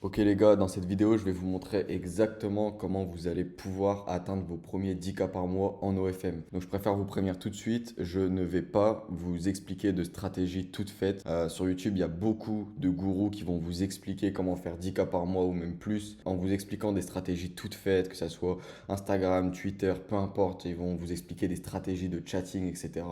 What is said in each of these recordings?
Ok les gars, dans cette vidéo, je vais vous montrer exactement comment vous allez pouvoir atteindre vos premiers 10K par mois en OFM. Donc je préfère vous prévenir tout de suite, je ne vais pas vous expliquer de stratégie toute faite. Sur YouTube, il y a beaucoup de gourous qui vont vous expliquer comment faire 10K par mois ou même plus en vous expliquant des stratégies toutes faites, que ce soit Instagram, Twitter, peu importe, ils vont vous expliquer des stratégies de chatting, etc.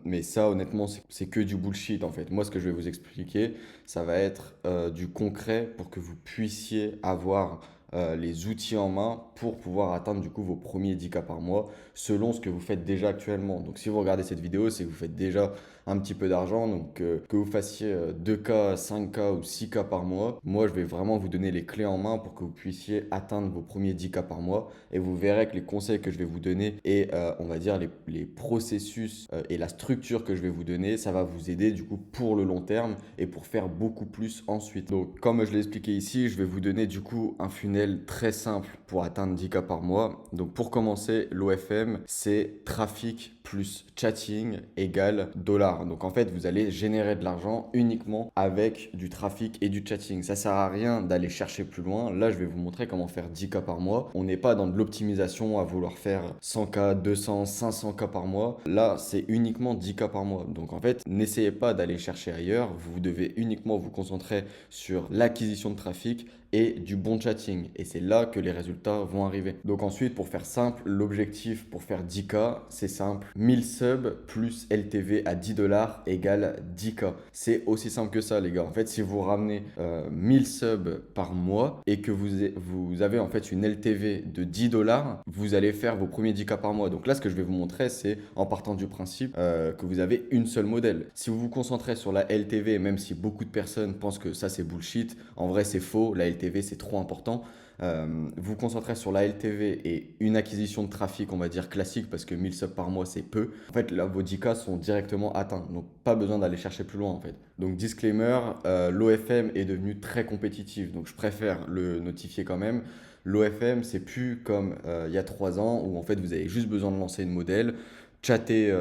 Mais ça, honnêtement, c'est que du bullshit en fait. Moi, ce que je vais vous expliquer, ça va être du concret pour que vous puissiez avoir les outils en main pour pouvoir atteindre du coup vos premiers 10K par mois selon ce que vous faites déjà actuellement. Donc si vous regardez cette vidéo, c'est que vous faites déjà un petit peu d'argent. Donc que vous fassiez 2K, 5K ou 6K par mois, moi je vais vraiment vous donner les clés en main pour que vous puissiez atteindre vos premiers 10K par mois. Et vous verrez que les conseils que je vais vous donner et on va dire les processus et la structure que je vais vous donner, ça va vous aider du coup pour le long terme et pour faire beaucoup plus ensuite. Donc comme je l'ai expliqué ici, je vais vous donner du coup un funnel très simple pour atteindre 10K par mois. Donc pour commencer, l'OFM, c'est trafic plus chatting égale dollar. Donc en fait, vous allez générer de l'argent uniquement avec du trafic et du chatting. Ça sert à rien d'aller chercher plus loin. Là, je vais vous montrer comment faire 10K par mois. On n'est pas dans de l'optimisation à vouloir faire 100K, 200, 500K par mois. Là, c'est uniquement 10K par mois. Donc en fait, n'essayez pas d'aller chercher ailleurs. Vous devez uniquement vous concentrer sur l'acquisition de trafic et du bon chatting. Et c'est là que les résultats vont arriver. Donc ensuite, pour faire simple, l'objectif pour faire 10K, c'est simple. 1000 subs plus LTV à 10 dollars égale 10K. C'est aussi simple que ça, les gars. En fait, si vous ramenez 1000 subs par mois et que vous avez en fait une LTV de 10 dollars, vous allez faire vos premiers 10K par mois. Donc là, ce que je vais vous montrer, c'est en partant du principe que vous avez une seule modèle. Si vous vous concentrez sur la LTV, même si beaucoup de personnes pensent que ça c'est bullshit, en vrai c'est faux, la LTV c'est trop important. Vous vous concentrez sur la LTV et une acquisition de trafic, on va dire classique, parce que 1000 subs par mois c'est peu. En fait, là, vos 10K sont directement atteints, donc pas besoin d'aller chercher plus loin en fait. Donc disclaimer, l'OFM est devenu très compétitif, donc je préfère le notifier quand même. L'OFM, c'est plus comme il y a 3 ans où en fait vous avez juste besoin de lancer une modèle, chatter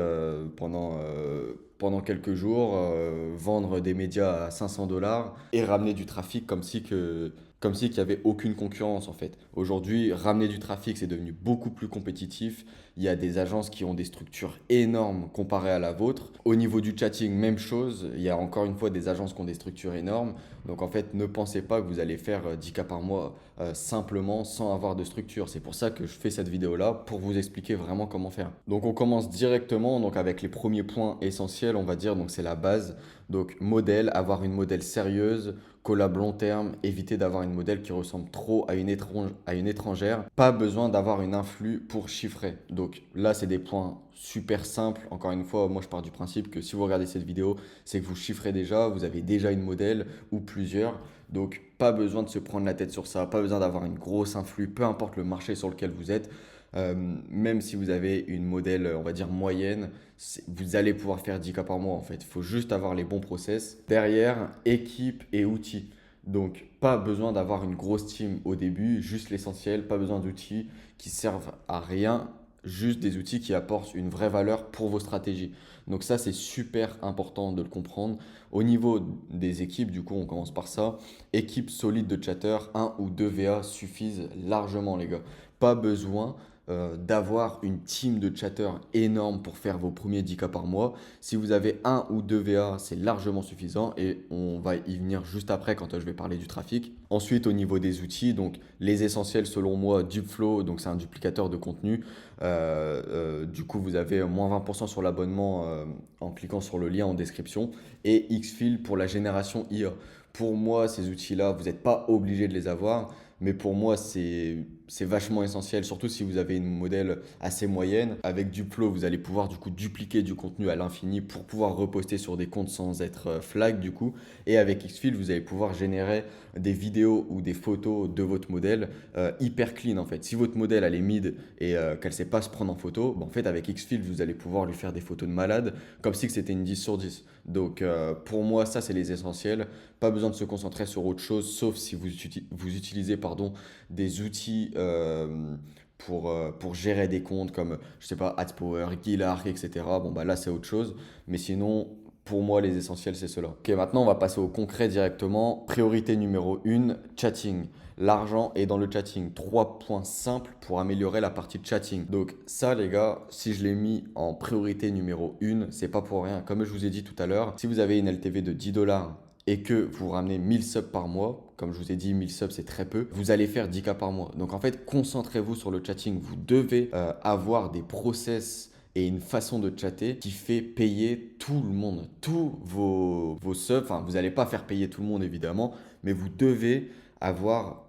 pendant quelques jours, vendre des médias à 500 dollars et ramener du trafic comme si qu'il n'y avait aucune concurrence en fait. Aujourd'hui, ramener du trafic, c'est devenu beaucoup plus compétitif. Il y a des agences qui ont des structures énormes comparées à la vôtre. Au niveau du chatting, même chose. Il y a encore une fois des agences qui ont des structures énormes. Donc en fait, ne pensez pas que vous allez faire 10K par mois simplement sans avoir de structure. C'est pour ça que je fais cette vidéo-là pour vous expliquer vraiment comment faire. Donc on commence directement donc avec les premiers points essentiels, on va dire. Donc c'est la base. Donc modèle, avoir une modèle sérieuse, collab long terme, éviter d'avoir une modèle qui ressemble trop à une étrangère. Pas besoin d'avoir une influx pour chiffrer. Donc là, c'est des points super simples. Encore une fois, moi je pars du principe que si vous regardez cette vidéo, c'est que vous chiffrez déjà, vous avez déjà une modèle ou plusieurs. Donc pas besoin de se prendre la tête sur ça, pas besoin d'avoir une grosse influx, peu importe le marché sur lequel vous êtes. Même si vous avez une modèle, on va dire moyenne, vous allez pouvoir faire 10K par mois en fait. Il faut juste avoir les bons process. Derrière, équipe et outils. Donc, pas besoin d'avoir une grosse team au début, juste l'essentiel, pas besoin d'outils qui servent à rien, juste des outils qui apportent une vraie valeur pour vos stratégies. Donc ça, c'est super important de le comprendre. Au niveau des équipes, du coup, on commence par ça. Équipe solide de chatters, un ou 2 VA suffisent largement, les gars. Pas besoin d'avoir une team de chatters énorme pour faire vos premiers 10K par mois. Si vous avez un ou deux VA, c'est largement suffisant et on va y venir juste après quand je vais parler du trafic. Ensuite, au niveau des outils, donc les essentiels selon moi, Dupflow, donc c'est un duplicateur de contenu. Du coup, vous avez moins 20% sur l'abonnement en cliquant sur le lien en description et Xfill pour la génération IA. Pour moi, ces outils-là, vous n'êtes pas obligé de les avoir. Mais pour moi, c'est vachement essentiel, surtout si vous avez une modèle assez moyenne. Avec Duplo, vous allez pouvoir du coup dupliquer du contenu à l'infini pour pouvoir reposter sur des comptes sans être flag du coup. Et avec Xfill, vous allez pouvoir générer des vidéos ou des photos de votre modèle hyper clean en fait. Si votre modèle elle est mid et qu'elle ne sait pas se prendre en photo, en fait avec Xfill, vous allez pouvoir lui faire des photos de malade comme si c'était une 10 sur 10. Donc pour moi, ça c'est les essentiels. Pas besoin de se concentrer sur autre chose, sauf si vous utilisez pardon, des outils pour gérer des comptes comme, je sais pas, AdPower, Gilarc, etc. Bon, bah là, c'est autre chose. Mais sinon, Pour moi, les essentiels, c'est cela. Ok, maintenant, on va passer au concret directement. Priorité numéro 1, chatting. L'argent est dans le chatting. 3 points simples pour améliorer la partie de chatting. Donc ça, les gars, si je l'ai mis en priorité numéro 1, c'est pas pour rien. Comme je vous ai dit tout à l'heure, si vous avez une LTV de 10 dollars et que vous ramenez 1000 subs par mois, comme je vous ai dit, 1000 subs c'est très peu, vous allez faire 10K par mois. Donc en fait, concentrez-vous sur le chatting. Vous devez avoir des process et une façon de chatter qui fait payer tout le monde, tous vos subs. Enfin, vous n'allez pas faire payer tout le monde évidemment, mais vous devez avoir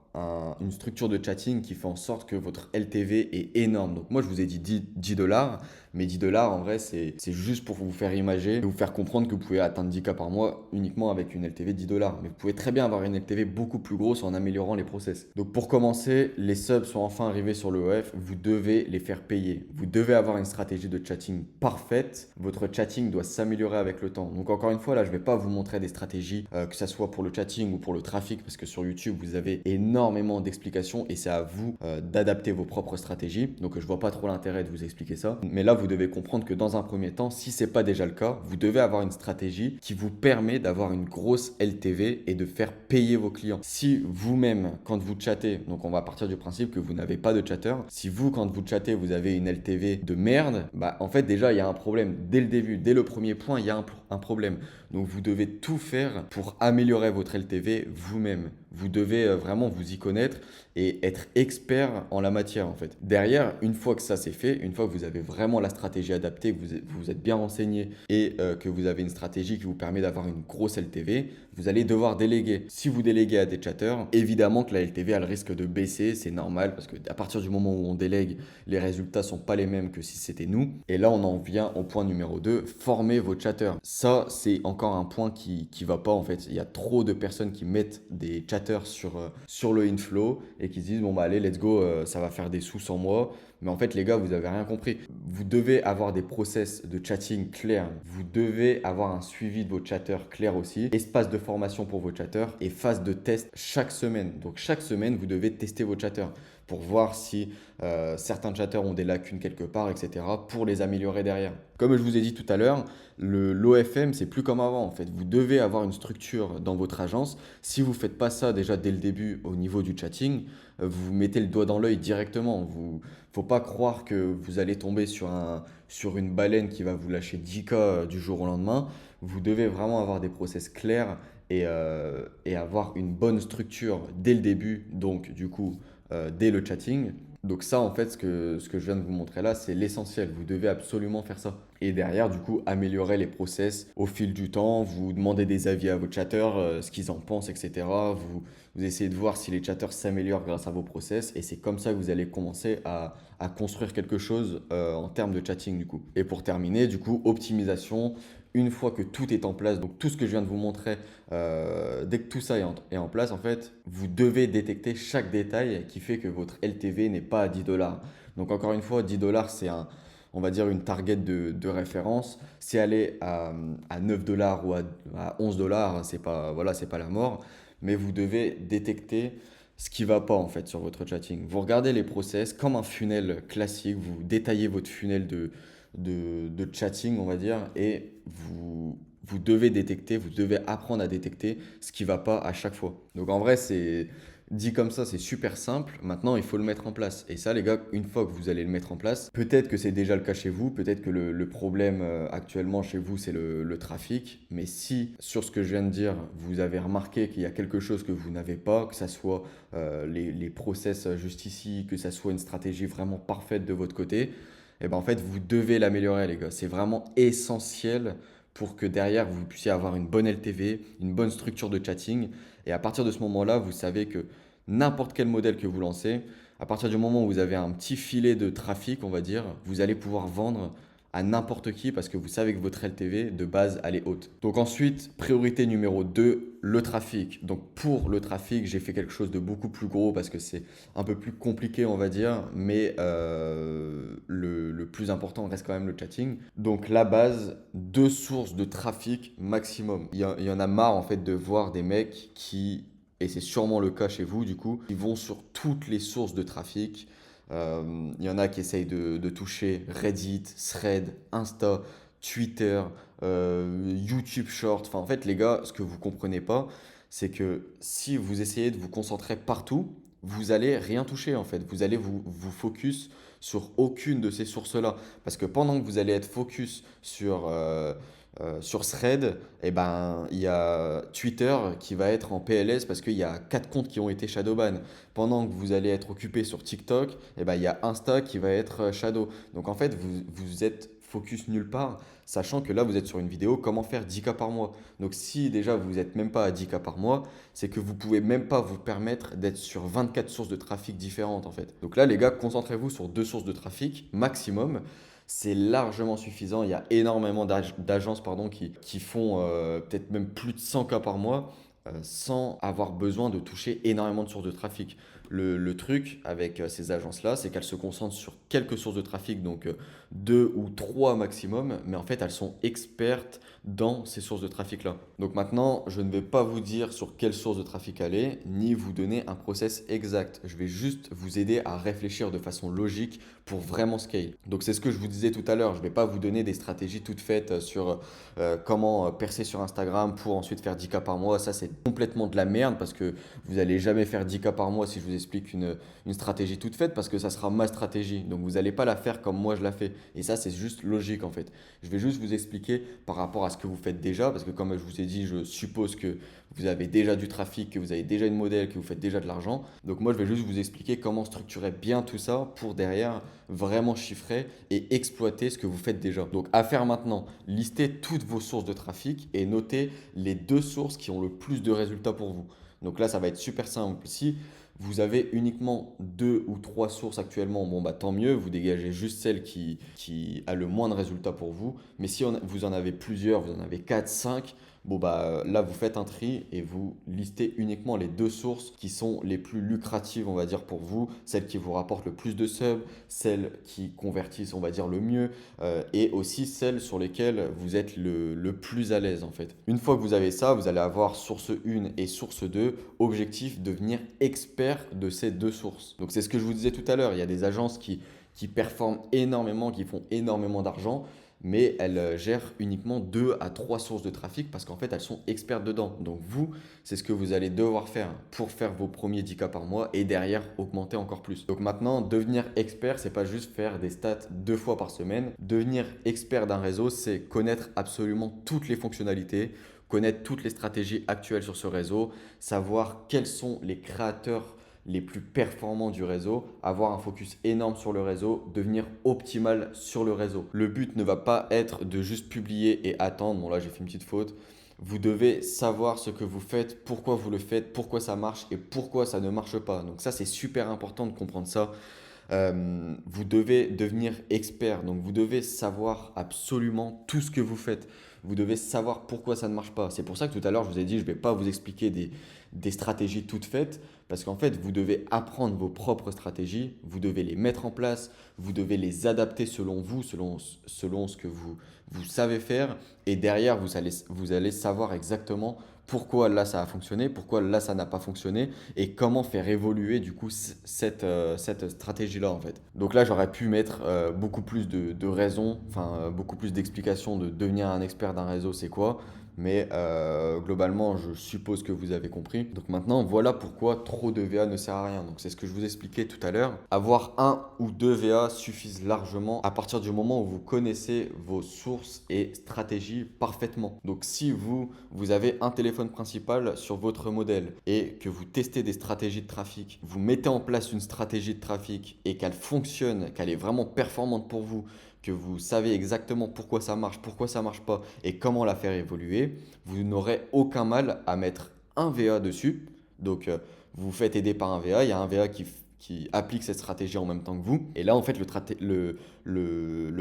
une structure de chatting qui fait en sorte que votre LTV est énorme. Donc moi, je vous ai dit 10 dollars, mais 10 dollars en vrai, c'est juste pour vous faire imager et vous faire comprendre que vous pouvez atteindre 10K par mois uniquement avec une LTV de 10 dollars. Mais vous pouvez très bien avoir une LTV beaucoup plus grosse en améliorant les process. Donc pour commencer, les subs sont enfin arrivés sur le OF, vous devez les faire payer. Vous devez avoir une stratégie de chatting parfaite. Votre chatting doit s'améliorer avec le temps. Donc encore une fois, là, je ne vais pas vous montrer des stratégies, que ce soit pour le chatting ou pour le trafic, parce que sur YouTube, vous avez énormément d'explications et c'est à vous d'adapter vos propres stratégies. Donc je ne vois pas trop l'intérêt de vous expliquer ça. Mais là, vous devez comprendre que dans un premier temps, si ce n'est pas déjà le cas, vous devez avoir une stratégie qui vous permet d'avoir une grosse LTV et de faire payer vos clients. Si vous-même, quand vous chattez, donc on va partir du principe que vous n'avez pas de chatter, si vous, quand vous chattez, vous avez une LTV de merde, bah en fait déjà, il y a un problème. Dès le début, dès le premier point, il y a un problème. Donc vous devez tout faire pour améliorer votre LTV vous-même. Vous devez vraiment vous y connaître et être expert en la matière en fait. Derrière, une fois que ça c'est fait, une fois que vous avez vraiment la stratégie adaptée, que vous êtes bien renseigné et que vous avez une stratégie qui vous permet d'avoir une grosse LTV, vous allez devoir déléguer. Si vous déléguez à des chatteurs, évidemment que la LTV elle risque de baisser, c'est normal parce qu'à partir du moment où on délègue, les résultats sont pas les mêmes que si c'était nous. Et là on en vient au point numéro 2, former vos chatteurs. Ça c'est encore un point qui va pas en fait. Il y a trop de personnes qui mettent des chatteurs sur le inflow et qui se disent bon bah allez let's go, ça va faire des sous sans moi. Mais en fait les gars, vous avez rien compris. Vous devez avoir des process de chatting clairs. Vous devez avoir un suivi de vos chatteurs clair aussi. Espace de formation pour vos chatteurs et phase de test chaque semaine. Donc chaque semaine, vous devez tester vos chatteurs pour voir si certains chatteurs ont des lacunes quelque part, etc. pour les améliorer derrière. Comme je vous ai dit tout à l'heure, l'OFM, c'est plus comme avant en fait. Vous devez avoir une structure dans votre agence. Si vous ne faites pas ça déjà dès le début au niveau du chatting, vous mettez le doigt dans l'œil directement. Vous faut pas croire que vous allez tomber sur une baleine qui va vous lâcher 10K du jour au lendemain. Vous devez vraiment avoir des process clairs et avoir une bonne structure dès le début, donc du coup, dès le chatting. Donc ça, en fait, ce que je viens de vous montrer là, c'est l'essentiel. Vous devez absolument faire ça. Et derrière, du coup, améliorer les process au fil du temps. Vous demandez des avis à vos chatteurs, ce qu'ils en pensent, etc. Vous essayez de voir si les chatteurs s'améliorent grâce à vos process. Et c'est comme ça que vous allez commencer à construire quelque chose en termes de chatting, du coup. Et pour terminer, du coup, optimisation. Une fois que tout est en place, donc tout ce que je viens de vous montrer, dès que tout ça est en place, en fait, vous devez détecter chaque détail qui fait que votre LTV n'est pas à 10 dollars. Donc encore une fois, 10 dollars, on va dire une target de référence. Si elle est à 9 dollars ou à 11 dollars, c'est pas, voilà, c'est pas la mort. Mais vous devez détecter ce qui va pas en fait sur votre chatting. Vous regardez les process comme un funnel classique, vous détaillez votre funnel de chatting, on va dire, et vous devez détecter, vous devez apprendre à détecter ce qui va pas à chaque fois. Donc en vrai, c'est dit comme ça, c'est super simple. Maintenant, il faut le mettre en place. Et ça, les gars, une fois que vous allez le mettre en place, peut-être que c'est déjà le cas chez vous, peut-être que le problème actuellement chez vous, c'est le trafic. Mais si, sur ce que je viens de dire, vous avez remarqué qu'il y a quelque chose que vous n'avez pas, que ça soit les process juste ici, que ça soit une stratégie vraiment parfaite de votre côté, et ben en fait, vous devez l'améliorer, les gars. C'est vraiment essentiel pour que derrière, vous puissiez avoir une bonne LTV, une bonne structure de chatting. Et à partir de ce moment-là, vous savez que n'importe quel modèle que vous lancez, à partir du moment où vous avez un petit filet de trafic, on va dire, vous allez pouvoir vendre à n'importe qui parce que vous savez que votre LTV de base, elle est haute. Donc ensuite, priorité numéro 2, le trafic. Donc pour le trafic, j'ai fait quelque chose de beaucoup plus gros parce que c'est un peu plus compliqué, on va dire, mais le plus important reste quand même le chatting. Donc la base, 2 sources de trafic maximum. Il y en a marre en fait de voir des mecs qui, et c'est sûrement le cas chez vous du coup, ils vont sur toutes les sources de trafic. Il y en a qui essayent de toucher Reddit, Thread, Insta, Twitter, YouTube Short. Enfin, en fait, les gars, ce que vous comprenez pas, c'est que si vous essayez de vous concentrer partout, vous allez rien toucher en fait. Vous allez vous focus sur aucune de ces sources-là. Parce que pendant que vous allez être focus sur Thread, eh ben, il y a Twitter qui va être en PLS parce qu'il y a 4 comptes qui ont été shadowban. Pendant que vous allez être occupé sur TikTok, eh ben, il y a Insta qui va être shadow. Donc en fait, vous êtes focus nulle part, sachant que là, vous êtes sur une vidéo, comment faire 10K par mois. Donc si déjà vous n'êtes même pas à 10K par mois, c'est que vous pouvez même pas vous permettre d'être sur 24 sources de trafic différentes en fait. Donc là, les gars, concentrez-vous sur 2 sources de trafic maximum. C'est largement suffisant. Il y a énormément d'agences pardon, qui font peut-être même plus de 100K par mois sans avoir besoin de toucher énormément de sources de trafic. Le truc avec ces agences-là, c'est qu'elles se concentrent sur quelques sources de trafic, donc 2 ou 3 maximum, mais en fait, elles sont expertes dans ces sources de trafic-là. Donc maintenant, je ne vais pas vous dire sur quelle source de trafic aller, ni vous donner un process exact. Je vais juste vous aider à réfléchir de façon logique pour vraiment scale. Donc c'est ce que je vous disais tout à l'heure, je ne vais pas vous donner des stratégies toutes faites sur comment percer sur Instagram pour ensuite faire 10K par mois. Ça, c'est complètement de la merde parce que vous n'allez jamais faire 10K par mois si je vous explique une stratégie toute faite parce que ça sera ma stratégie. Donc vous n'allez pas la faire comme moi je la fais. Et ça, c'est juste logique en fait. Je vais juste vous expliquer par rapport à ce que vous faites déjà parce que comme je vous ai dit, je suppose que vous avez déjà du trafic, que vous avez déjà une modèle, que vous faites déjà de l'argent. Donc moi, je vais juste vous expliquer comment structurer bien tout ça pour derrière vraiment chiffrer et exploiter ce que vous faites déjà. Donc à faire maintenant, listez toutes vos sources de trafic et notez les 2 sources qui ont le plus de résultats pour vous. Donc là, ça va être super simple. Si vous avez uniquement 2 ou 3 sources actuellement, bon bah tant mieux, vous dégagez juste celle qui a le moins de résultats pour vous. Mais si vous en avez plusieurs, vous en avez 4, 5, bon bah là vous faites un tri et vous listez uniquement les 2 sources qui sont les plus lucratives on va dire pour vous, celles qui vous rapportent le plus de subs, celles qui convertissent on va dire le mieux et aussi celles sur lesquelles vous êtes le plus à l'aise en fait. Une fois que vous avez ça, vous allez avoir source 1 et source 2, objectif devenir expert de ces 2 sources. Donc c'est ce que je vous disais tout à l'heure, il y a des agences qui performent énormément, qui font énormément d'argent mais elles gèrent uniquement 2 à 3 sources de trafic parce qu'en fait, elles sont expertes dedans. Donc vous, c'est ce que vous allez devoir faire pour faire vos premiers 10K par mois et derrière augmenter encore plus. Donc maintenant, devenir expert, c'est pas juste faire des stats 2 fois par semaine. Devenir expert d'un réseau, c'est connaître absolument toutes les fonctionnalités, connaître toutes les stratégies actuelles sur ce réseau, savoir quels sont les créateurs les plus performants du réseau, avoir un focus énorme sur le réseau, devenir optimal sur le réseau. Le but ne va pas être de juste publier et attendre. Bon là j'ai fait une petite faute. Vous devez savoir ce que vous faites, pourquoi vous le faites, pourquoi ça marche et pourquoi ça ne marche pas. Donc ça c'est super important de comprendre ça. Vous devez devenir expert, donc vous devez savoir absolument tout ce que vous faites. Vous devez savoir pourquoi ça ne marche pas. C'est pour ça que tout à l'heure, je vous ai dit, je ne vais pas vous expliquer des stratégies toutes faites, parce qu'en fait, vous devez apprendre vos propres stratégies, vous devez les mettre en place, vous devez les adapter selon vous, selon ce que vous savez faire, et derrière, vous allez savoir exactement pourquoi là ça a fonctionné, pourquoi là ça n'a pas fonctionné et comment faire évoluer du coup cette stratégie-là en fait. Donc là j'aurais pu mettre beaucoup plus de raisons, enfin beaucoup plus d'explications de devenir un expert d'un réseau c'est quoi, mais globalement je suppose que vous avez compris. Donc maintenant voilà pourquoi trop de VA ne sert à rien. Donc c'est ce que je vous expliquais tout à l'heure. Avoir 1 ou 2 VA suffisent largement à partir du moment où vous connaissez vos sources et stratégies parfaitement. Donc si vous avez un téléphone principal sur votre modèle et que vous testez des stratégies de trafic, vous mettez en place une stratégie de trafic et qu'elle fonctionne, qu'elle est vraiment performante pour vous, que vous savez exactement pourquoi ça marche pas et comment la faire évoluer, vous n'aurez aucun mal à mettre un VA dessus. Donc vous vous faites aider par un VA, il y a un VA qui applique cette stratégie en même temps que vous. Et là, en fait, le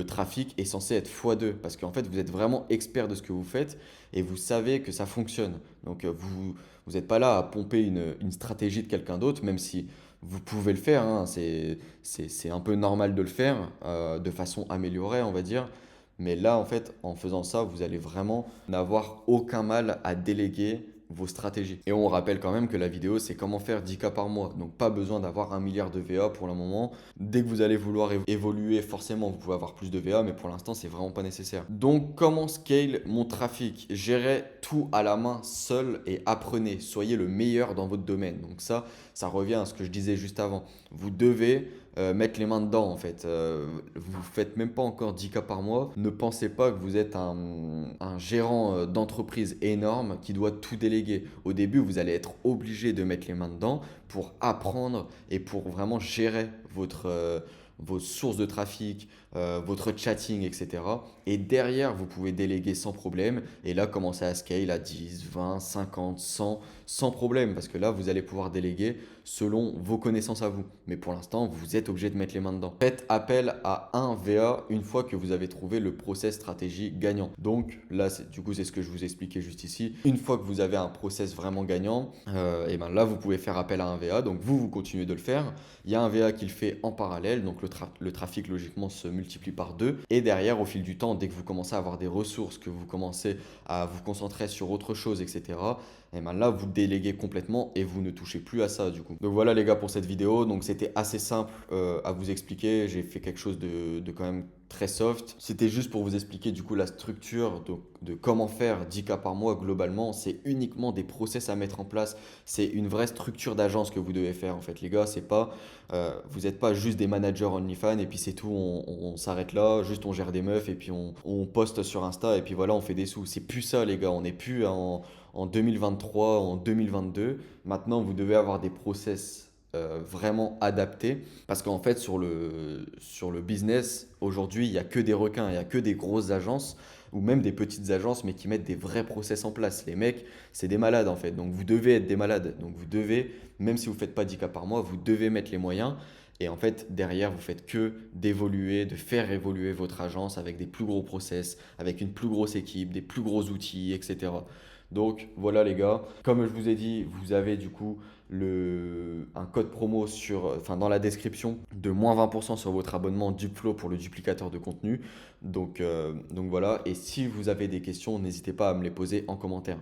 trafic est censé être x2 parce qu'en fait, vous êtes vraiment expert de ce que vous faites et vous savez que ça fonctionne. Donc, vous n'êtes pas là à pomper une stratégie de quelqu'un d'autre, même si vous pouvez le faire. Hein, c'est un peu normal de le faire de façon améliorée, on va dire. Mais là, en fait, en faisant ça, vous allez vraiment n'avoir aucun mal à déléguer vos stratégies. Et on rappelle quand même que la vidéo, c'est comment faire 10K par mois. Donc pas besoin d'avoir 1 milliard de VA pour le moment. Dès que vous allez vouloir évoluer, forcément, vous pouvez avoir plus de VA, mais pour l'instant, c'est vraiment pas nécessaire. Donc comment scale mon trafic? Gérez tout à la main seul et apprenez. Soyez le meilleur dans votre domaine. Donc ça revient à ce que je disais juste avant. Vous devez mettre les mains dedans en fait. Vous faites même pas encore 10K par mois. Ne pensez pas que vous êtes un gérant d'entreprise énorme qui doit tout déléguer. Au début, vous allez être obligé de mettre les mains dedans pour apprendre et pour vraiment gérer vos sources de trafic, votre chatting, etc. Et derrière, vous pouvez déléguer sans problème. Et là, commencer à scale à 10, 20, 50, 100, sans problème. Parce que là, vous allez pouvoir déléguer selon vos connaissances à vous. Mais pour l'instant, vous êtes obligé de mettre les mains dedans. Faites appel à un VA une fois que vous avez trouvé le process stratégie gagnant. Donc là, du coup, c'est ce que je vous expliquais juste ici. Une fois que vous avez un process vraiment gagnant, et ben là, vous pouvez faire appel à un VA. Donc vous continuez de le faire. Il y a un VA qui le fait en parallèle. Donc le trafic, logiquement, se multiplie par deux. Et derrière, au fil du temps, dès que vous commencez à avoir des ressources, que vous commencez à vous concentrer sur autre chose, etc., et ben là, vous déléguez complètement et vous ne touchez plus à ça du coup. Donc voilà les gars pour cette vidéo. Donc c'était assez simple à vous expliquer. J'ai fait quelque chose de quand même très soft. C'était juste pour vous expliquer du coup la structure de comment faire 10K par mois globalement. C'est uniquement des process à mettre en place. C'est une vraie structure d'agence que vous devez faire en fait les gars. C'est pas, vous n'êtes pas juste des managers OnlyFans et puis c'est tout. On s'arrête là. Juste on gère des meufs et puis on poste sur Insta et puis voilà on fait des sous. C'est plus ça les gars. On n'est plus en 2023, en 2022. Maintenant, vous devez avoir des process vraiment adaptés. Parce qu'en fait, sur le business, aujourd'hui, il n'y a que des requins, il n'y a que des grosses agences ou même des petites agences, mais qui mettent des vrais process en place. Les mecs, c'est des malades en fait. Donc, vous devez être des malades. Donc, vous devez, même si vous ne faites pas 10K par mois, vous devez mettre les moyens. Et en fait, derrière, vous faites que d'évoluer, de faire évoluer votre agence avec des plus gros process, avec une plus grosse équipe, des plus gros outils, etc. Donc voilà les gars, comme je vous ai dit, vous avez du coup un code promo dans la description de moins 20% sur votre abonnement Duplo pour le duplicateur de contenu. Donc voilà, et si vous avez des questions, n'hésitez pas à me les poser en commentaire.